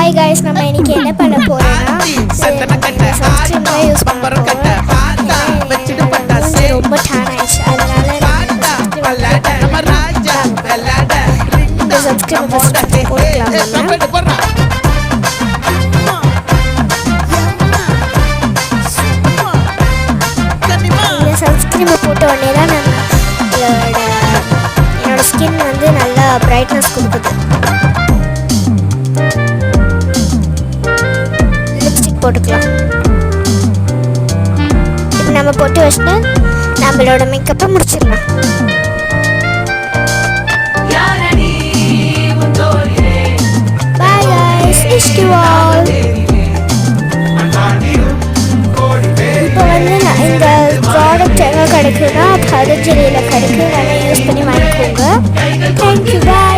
Hi guys நம்ம இன்னைக்கு என்ன பண்ண போறோம்னா சன்ஸ்கிரீன் யூஸ் பண்ண போறோம். ரொம்ப டான் ஆயிடுச்சு அதனால நம்ம சன்ஸ்கிரீன் போட்டுக்கலாம். இந்த சன்ஸ்கிரீன் போட்ட உடனே தான் என்னோட ஸ்கின் வந்து நல்லா பிரைட்னஸ் கொடுக்குது. லிப்ஸ்டிக் போட்டுக்கலாம். இப்போ நம்ம போட்டு வச்சுட்டு நம்மளோட மேக்கப்பை முடிச்சிடலாம். Bye guys, wish you all. இப்போ வந்து இந்த ப்ராடக்ட் எங்கே கிடைக்குன்னா பதஞ்சலியில் கிடைக்கும். வேணால் யூஸ் பண்ணி வாங்கிக்கோங்க. Thank you bye.